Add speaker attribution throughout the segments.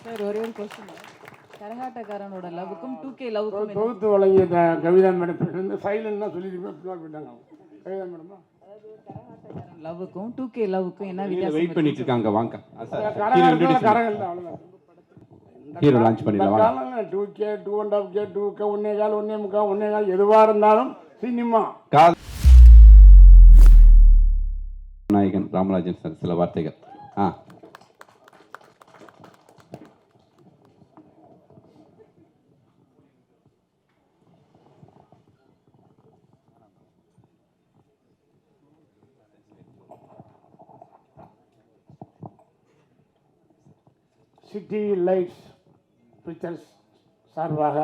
Speaker 1: Sir ஒரே ஒரு question. கரகாட்டக்காரனோட லவ்வுக்கும் 2K லவ்வுக்கும்
Speaker 2: தொகுத்து வழங்கிய கவிதா மேடம் சைலண்ட் தான் சொல்லியிருப்பேன் போயிட்டாங்க. கவிதா மேடமா
Speaker 1: கரகாட்டக்காரன் லவ்வுக்கும் 2K லவ்வுக்கும் என்ன வித்தியாசம்?
Speaker 3: வெயிட் பண்ணிட்டு இருக்காங்க. வாங்க
Speaker 2: கரகம்
Speaker 3: ஹீரோ லான்ச் பண்ணிடலாம்.
Speaker 2: 2K 2.5K 2K 1.25 1.25 எதுவாக இருந்தாலும் சினிமா.
Speaker 3: நாயகன் ராமராஜன் சார் சில வார்த்தைகள்.
Speaker 2: சிட்டி லைட்ஸ் பிக்சர்ஸ் சார்பாக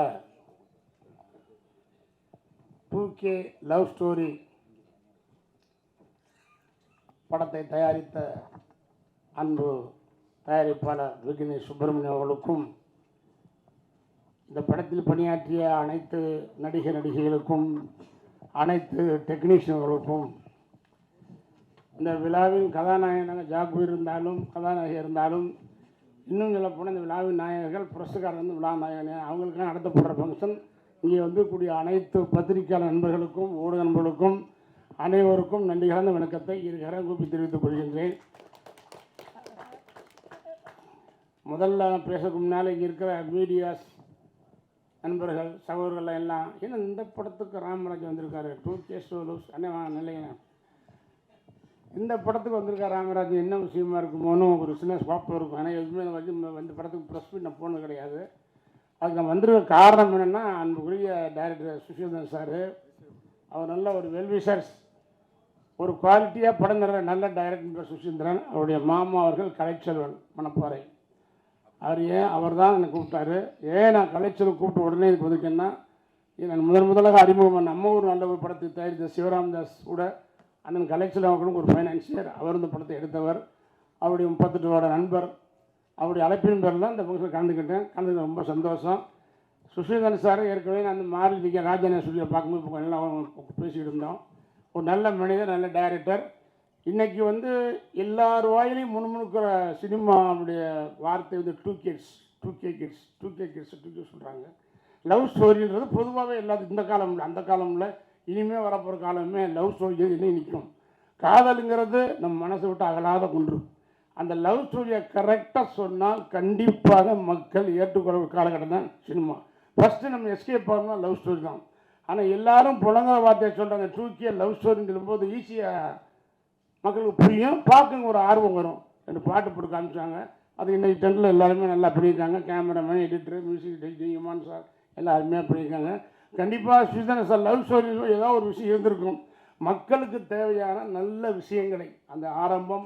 Speaker 2: 2K லவ் ஸ்டோரி படத்தை தயாரித்த அன்பு தயாரிப்பாளர் விக்னேஷ் சுப்பிரமணியம் அவர்களுக்கும், இந்த படத்தில் பணியாற்றிய அனைத்து நடிகைகளுக்கும், அனைத்து டெக்னீஷியன்களுக்கும், இந்த விழாவின் கதாநாயகனாக ஜாகுவீர் இருந்தாலும் கதாநாயகி இருந்தாலும், இன்னும் சொல்லப்போனால் இந்த விழாவின் நாயகர்கள் புரஸ்காரர் வந்து விழா நாயகன் அவங்களுக்காக நடத்தப்படுற ஃபங்க்ஷன். இங்கே வந்து கூடிய அனைத்து பத்திரிகையாளர் நண்பர்களுக்கும் ஊடக நண்பர்களுக்கும் அனைவருக்கும் நன்றி கலந்த வணக்கத்தை இருகரம் கூப்பி தெரிவித்துக் கொள்கின்றேன். முதல்ல பேசக்கு முன்னால் இங்கே இருக்கிற மீடியாஸ் நண்பர்கள் சகோதரர்கள் எல்லாம் ஏன்னா இந்த படத்துக்கு ராமராஜ் வந்திருக்காரு. 2K ஸ்டோலூஸ் நிலைய இந்த படத்துக்கு வந்திருக்காரு ராமராஜ். என்ன விஷயமா இருக்குமோன்னு ஒரு சின்ன ஸ்பாப் இருக்கும். ஆனால் எதுவுமே இந்த படத்துக்கு ப்ரெஸ் மீட் நான் போனது கிடையாது. அதுக்கு நான் வந்திருக்க காரணம் என்னென்னா, அன்புக்குரிய டைரக்டர் சுஷீந்திரன் சார், அவர் நல்ல ஒரு வெல்விஷர்ஸ், ஒரு குவாலிட்டியாக படம் தர நல்ல டைரக்டர் சுஷீந்திரன். அவருடைய மாமா அவர்கள் கலைச்செல்வன் மணப்பாறை. அவர் தான் என்னை கூப்பிட்டாரு. நான் கலைச்செல்வன் கூப்பிட்ட உடனே எனக்கு வந்துக்கேன்னா, நான் முதலாக அறிமுகம் நம்ம ஒரு நல்ல ஒரு படத்தை தயாரித்த சிவராம்தாஸ் கூட அண்ணன் கலைச்செல்வன் அவர்களும் ஒரு ஃபைனான்சியர். அவர் இந்த படத்தை எடுத்தவர். அவருடைய 38 வருட நண்பர். அவருடைய அழைப்பின் பேரில் தான் இந்த ஃபங்க்ஷன் கலந்துக்கிட்டு ரொம்ப சந்தோஷம். சுஷீந்திரன் சார் ஏற்கனவே நான் அந்த மாரலிக்க ராஜான சொல்லி பார்க்கும்போது இப்போ எல்லாம் பேசிக்கிட்டு இருந்தோம். ஒரு நல்ல மனிதர், நல்ல டைரக்டர். இன்றைக்கி வந்து எல்லார் வாயிலையும் முன்முணுக்கிற சினிமாவுடைய வார்த்தை வந்து 2K கிட்ஸ் சொல்கிறாங்க. லவ் ஸ்டோரின்றது பொதுவாகவே எல்லாத்துக்கும் இந்த காலமில் அந்த காலமில் இனிமேல் வரப்போகிற காலமே லவ் ஸ்டோரி இன்னும் நிற்கும். காதலுங்கிறது நம்ம மனசை விட்டு அகலாத கொண்டு அந்த லவ் ஸ்டோரியை கரெக்டாக சொன்னால் கண்டிப்பாக மக்கள் ஏற்றுக்கொள்ள காலகட்டம் தான் சினிமா. ஃபஸ்ட்டு நம்ம எஸ்கேப் ஆகணும்னா லவ் ஸ்டோரி தான். ஆனால் எல்லாரும் புலங்கிற வார்த்தையை சொல்கிறாங்க. 2K லவ் ஸ்டோரின்னு சொல்லும்போது ஈஸியாக மக்களுக்கு புரியும், பார்க்க ஒரு ஆர்வம் வரும். 2 பாட்டு போட்டு காமிச்சாங்க. அது இன்றைக்கி டென்ட்டில் எல்லாருமே நல்லா பண்ணியிருக்காங்க. Cameraman, editor, music director Imman sir எல்லாம் அருமையாக பண்ணியிருக்காங்க. கண்டிப்பாக சுஷீந்திரன் சார் லவ் ஸ்டோரி ஏதாவது ஒரு விஷயம் இருந்திருக்கும். மக்களுக்கு தேவையான நல்ல விஷயங்களை அந்த ஆரம்பம்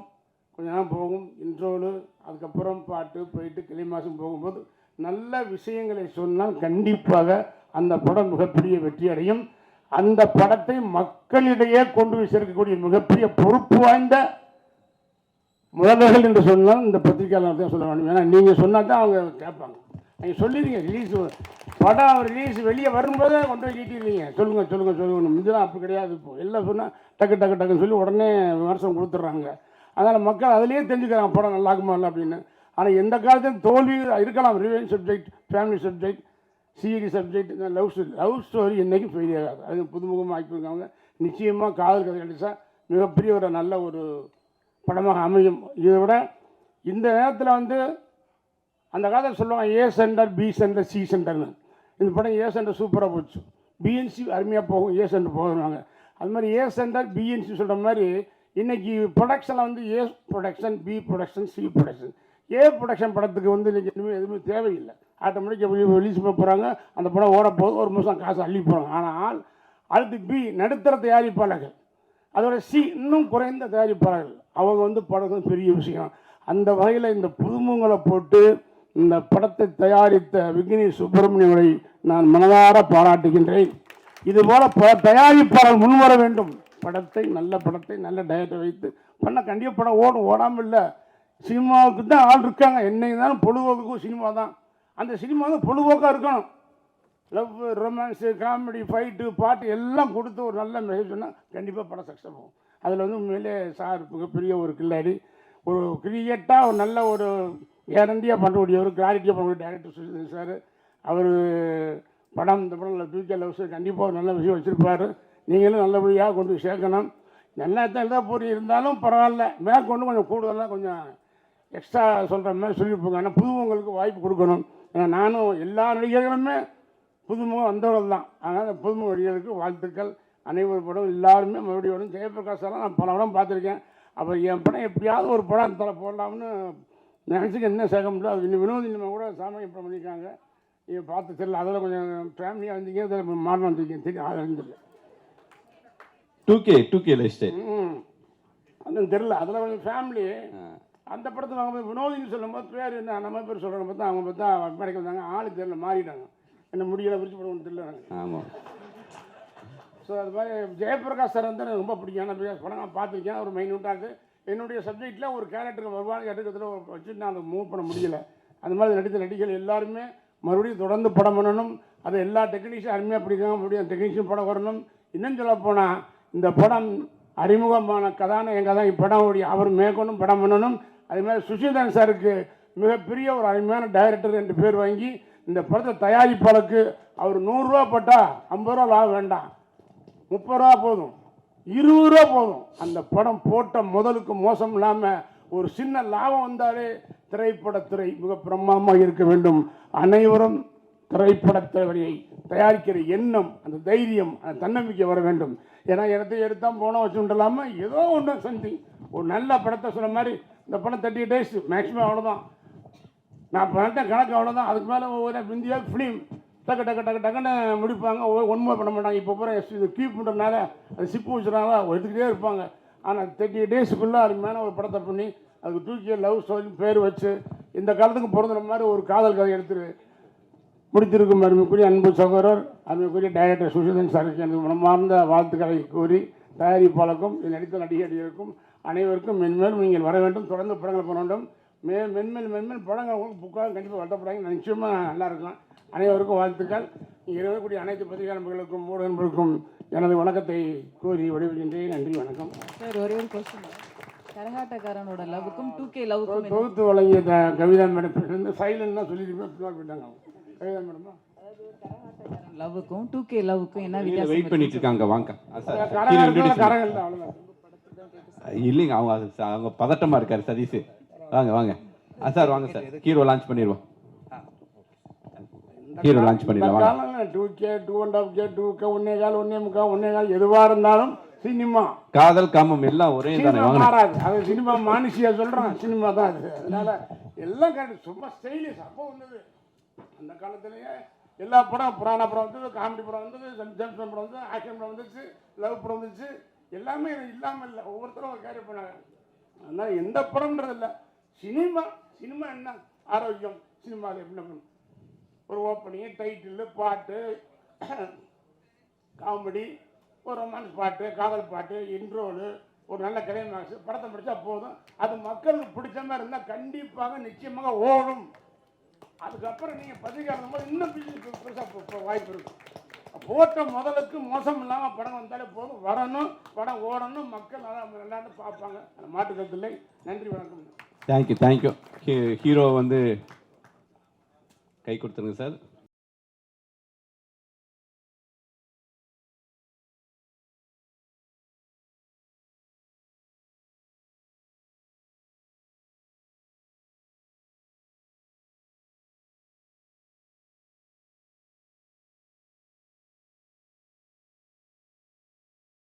Speaker 2: கொஞ்ச நேரம் போகும், இன்ட்ரோலு, அதுக்கப்புறம் பாட்டு போயிட்டு கிளிமாசம் போகும்போது நல்ல விஷயங்களை சொன்னால் கண்டிப்பாக அந்த படம் மிகப்பெரிய வெற்றி அடையும். அந்த படத்தை மக்களிடையே கொண்டு போய் சேர்க்கக்கூடிய மிகப்பெரிய பொறுப்பு வாய்ந்த முதல்வர்கள் என்று சொன்னால் இந்த பத்திரிகையாளர் தான் சொல்ல வேண்டும். ஏன்னா நீங்கள் சொன்னால் தான் அவங்க கேட்பாங்க. நீங்கள் சொல்லிடுங்க ரிலீஸ் படம் ரிலீஸ் வெளியே வரும்போது கொண்டு போய் நீட்டிடுவீங்க. சொல்லுங்கள் இதெல்லாம் அப்படி கிடையாது. இப்போ எல்லாம் சொன்னால் டக்குன்னு சொல்லி உடனே விமர்சனம் கொடுத்துட்றாங்க. அதனால் மக்கள் அதிலேயே தெரிஞ்சுக்கிறாங்க படம் நல்லா இருக்குமா இல்லை அப்படின்னு. ஆனால் எந்த காலத்தையும் தோல்வி இருக்கலாம். Revenge subject, family subject, serious subject, love story என்றைக்கும் ஃபெயிலியர் ஆகாது. அது புதுமுகமாக ஆக்கியிருக்காங்க. நிச்சயமாக காதல் கதை கிடைச்சா மிகப்பெரிய ஒரு நல்ல ஒரு படமாக அமையும். இதை விட இந்த நேரத்தில் வந்து அந்த காலத்தில் சொல்லுவாங்க A centre, B centre, C சென்டர்னு. இந்த படம் ஏ சென்டர் சூப்பராக போச்சு. பிஎன்சி அருமையாக போகும், ஏ சென்டர் போகிறாங்க. அது மாதிரி ஏ சென்டர், பிஎன்சி சொல்கிற மாதிரி இன்றைக்கி ப்ரொடக்ஷனில் வந்து A production, B production, C production. A production படத்துக்கு வந்து இன்றைக்கி எதுவுமே தேவையில்லை. ஆட்டோமேட்டிக்காக ரிலீஸ் பண்ண போகிறாங்க. அந்த படம் ஓட போகுது, ஒரு மாதம் காசு அள்ளி போகிறாங்க. ஆனால் அடுத்து பி நடுத்தர தயாரிப்பாளர்கள், அதோட சி இன்னும் குறைந்த தயாரிப்பாளர்கள், அவங்க வந்து படம் பெரிய விஷயம். அந்த வகையில் இந்த புதுமுகங்களை போட்டு இந்த படத்தை தயாரித்த விக்னேஷ் சுப்பிரமணியனை நான் மனதார பாராட்டுகின்றேன். இதுபோல் தயாரிப்பாளர் முன்வர வேண்டும். படத்தை நல்ல டைரக்டர் வைத்து பண்ண கண்டிப்பாக படம் ஓடாமல் இல்லை. சினிமாவுக்கு தான் ஆள் இருக்காங்க. என்ன இருந்தாலும் பொழுதுபோக்குக்கும் சினிமா தான். அந்த சினிமா வந்து பொழுதுபோக்காக இருக்கணும். லவ், ரொமான்ஸு, காமெடி, ஃபைட்டு, பாட்டு எல்லாம் கொடுத்து ஒரு நல்ல மெசேஜ் சொன்னால் கண்டிப்பாக படம் சக்ஸஸ் ஆகும். அதில் வந்து உண்மையிலே சார் மிகப்பெரிய ஒரு கில்லாடி, ஒரு கிரியேட்டாக ஒரு நல்ல ஒரு கேரண்டியாக பண்ணக்கூடியவர், கிளாரிட்டியாக பண்ணக்கூடிய டேரக்டர் சுஷிதன் சார். அவர் படம் இந்த படம் டூகே லவ்ஸ் கண்டிப்பாக ஒரு நல்ல விஷயம் வச்சுருப்பார். நீங்களும் நல்லபடியாக கொண்டு போய் சேர்க்கணும். நல்லா தான் எழுத போய் இருந்தாலும் பரவாயில்ல, மேற்கொண்டு கொஞ்சம் கூடுதலாக கொஞ்சம் எக்ஸ்ட்ரா சொல்கிற மாதிரி சொல்லியிருப்பாங்க. ஆனால் புதுமுகங்களுக்கு வாய்ப்பு கொடுக்கணும். ஏன்னா நானும் எல்லா நடிகர்களுமே புதுமுகம் வந்தவர்கள் தான். அதனால் புதுமுக நடிகர்களுக்கு வாழ்த்துக்கள். அனைவரும் படம் எல்லாருமே மறுபடியும் வரும். ஜெயபிரகாஷெல்லாம் நான் பல படம் பார்த்துருக்கேன். அப்புறம் என் படம் எப்படியாவது ஒரு படம் தலை போடலாம்னு நினச்சிக்க என்ன சேர்க்க முடியல. அது இன்னும் வினோதினிமா கூட சாமி படம் பண்ணியிருக்காங்க. இதை பார்த்து தெரியல. அதில் கொஞ்சம் ஃபேமிலியாக வந்தீங்க, அதில் மாறணும் வந்திருக்கேன். தெரியும், அது இருந்துருக்கு
Speaker 3: 2K லைஃப் ஸ்டைல்.
Speaker 2: அதுவும் தெரில. அதில் கொஞ்சம் ஃபேமிலி. அந்த படத்தில் அவங்க வினோதினி சொல்லும்போது பேர் என்ன நம்ம பேர் சொல்கிறவங்க பார்த்தா அவங்க பார்த்தா மேடைக்கு வந்தாங்க. ஆளு தெரியல, மாறிட்டாங்க. என்ன முடியலை விரிச்சு படம் தெரியல.
Speaker 3: ஆமாம்.
Speaker 2: ஸோ அது மாதிரி ஜெயபிரகாஷ் சார் வந்து எனக்கு ரொம்ப பிடிக்கும். ஏன்னா படம் நான் பார்த்துருக்கேன். ஒரு மைன்யூட்டாக என்னுடைய சப்ஜெக்டில் ஒரு கேரக்டருக்கு வருவாங்க எடுக்கிறதுல வச்சுட்டு நான் அதை மூவ் பண்ண முடியலை. அந்த மாதிரி நடித்த நடிகர்கள் எல்லாருமே மறுபடியும் தொடர்ந்து படம் பண்ணணும். அது எல்லா டெக்னீஷியன் அருமையாக பிடிக்காம மறுபடியும் டெக்னீஷியன் படம் வரணும். இன்னும் சொல்ல போனால் இந்த படம் அறிமுகமான கதாநாயகன் தான் இப்படம் அவர் மேற்கொண்டும் படம் பண்ணணும். அதேமாதிரி சுஷிதன் சாருக்கு மிகப்பெரிய ஒரு அருமையான டைரக்டர் என்று பேர் வாங்கி இந்த படத்தை தயாரிப்பாளருக்கு அவர் 100 ரூபா போட்டால் 50 ரூபா லாபம் வேண்டாம், 30 ரூபா போதும், 20 ரூபா போதும். அந்த படம் போட்ட முதலுக்கு மோசம் இல்லாமல் ஒரு சின்ன லாபம் வந்தாலே திரைப்படத்துறை மிக பிரமாதமாக இருக்க வேண்டும். அனைவரும் திரைப்படத்துறையை தயாரிக்கிற எண்ணம், அந்த தைரியம், அந்த தன்னம்பிக்கை வர வேண்டும். ஏன்னா இடத்தை எடுத்தால் போனோம் வச்சுட்டு இல்லாமல் ஏதோ ஒன்று சம்திங் ஒரு நல்ல படத்தை சொன்ன மாதிரி இந்த படம் 30 days மேக்ஸிமம் அவ்வளோதான். நான் பண்ணிட்ட கணக்கு அவ்வளோதான். அதுக்கு மேலே ஒவ்வொரு இந்தியா ஃபிலிம் டக்குன்னு முடிப்பாங்க. ஒன்றுமே பண்ண மாட்டாங்க. இப்போ பூரா இது கீப் பண்ணுறதுனால அது சிப்பு வச்சுனால எடுத்துக்கிட்டே இருப்பாங்க. ஆனால் 30 daysக்குள்ளே அதுக்கு மேலே ஒரு படத்தை பண்ணி அதுக்கு 2K லவ் ஸ்டோரி பேர் வச்சு இந்த காலத்துக்கு பிறந்த மாதிரி ஒரு காதல் கதை எடுத்துரு முடித்திருக்கும் அருமைக்குரிய அன்பு சகோதரர், அருமைக்குரிய டைரக்டர் சுஷிதன் சாருக்கு எனக்கு மனமார்ந்த வாழ்த்துக்களை கூறி தயாரிப்பாளருக்கும் நடித்த நடிகர்களுக்கும் அனைவருக்கும் மென்மேலும் நீங்கள் வர வேண்டும். தொடர்ந்து படங்கள் பண்ண வேண்டும். மென்மேல் படங்கள் புக்காக கண்டிப்பாக வளர்த்தப்படாங்க. நிச்சயமாக நல்லாயிருக்கும். அனைவருக்கும் வாழ்த்துக்கள். இங்கே இருக்கக்கூடிய அனைத்து பத்திரிகை நண்பர்களுக்கும் ஊடக நண்பர்களுக்கும் எனது வணக்கத்தை கூறி விடைபெறுகின்றேன். நன்றி, வணக்கம்.
Speaker 1: சார் ஒரே ஒரு கொஸ்டின். கரகாட்டக்காரனோட லவ்வுக்கும் 2K லவ்வுக்கும்
Speaker 2: தொகுத்து வழங்கிய கவிதா மேடம் சைலண்ட் தான் சொல்லியிருப்பேன். போயிட்டாங்க கவிதா மேடமா.
Speaker 1: லவ்வுக்கும் 2K லவ்வுக்கும் என்ன
Speaker 3: வெயிட்
Speaker 1: வித்தியாசம்?
Speaker 3: பண்ணிட்டு இருக்காங்க. வாங்க
Speaker 2: கரகங்கள் தான் அவ்வளோதான்.
Speaker 3: இல்லைங்க, அவங்க பதட்டமா இருக்காரு சதீஷ். வாங்க சார், வாங்க சார். ஹீரோ லான்ச் பண்ணிடுவோம். ஹீரோ லான்ச் பண்ணிடலாம்.
Speaker 2: 2K 2.5K 2K 1.25 1.25 எதுவாக இருந்தாலும் சினிமா
Speaker 3: காதல் காமம் எல்லாம் ஒரே தானே.
Speaker 2: மாறாது. அது சினிமா மானுஷியா சொல்கிறேன். சினிமா தான் அது. அதனால எல்லாம் கரெக்ட். சும்மா ஸ்டைலிஷ். அப்போ வந்தது அந்த காலத்திலேயே எல்லா படம், புராண படம் வந்தது, காமெடி படம் வந்தது, ஜெம்ஸ் படம் வந்தது, ஆக்ஷன் படம் வந்துச்சு, லவ் படம் வந்துச்சு. எல்லாமே இல்லாமல் இல்லை. ஒவ்வொருத்தரும் ஒரு கேரி பண்ணாங்க. அதனால் எந்த படம்ன்றது இல்லை. சினிமா என்ன ஆரோக்கியம். சினிமாவில் எப்படி ஒரு ஓப்பனிங், டைட்டில், பாட்டு, காமெடி, ஒரு ரொமான்ஸ் பாட்டு, காதல் பாட்டு, இன்ட்ரோலு, ஒரு நல்ல கிளைமாக்ஸ் படத்தை படித்தா போதும். அது மக்களுக்கு பிடிச்ச மாதிரி இருந்தால் கண்டிப்பாக நிச்சயமாக ஓடும். அதுக்கப்புறம் நீங்கள் பத்திரிக்கை போது இன்னும் பெருசாக வாய்ப்பு இருக்கும். போட்ட முதலுக்கு மோசம் இல்லாமல் படம் வந்தாலே போதும். வரணும், படம் ஓடணும், மக்கள் நல்லா பார்ப்பாங்க. அந்த மாட்டு கருத்தில்லை. நன்றி, வணக்கம்.
Speaker 3: தேங்க்யூ. ஹீரோ வந்து கை கொடுத்துருங்க சார்.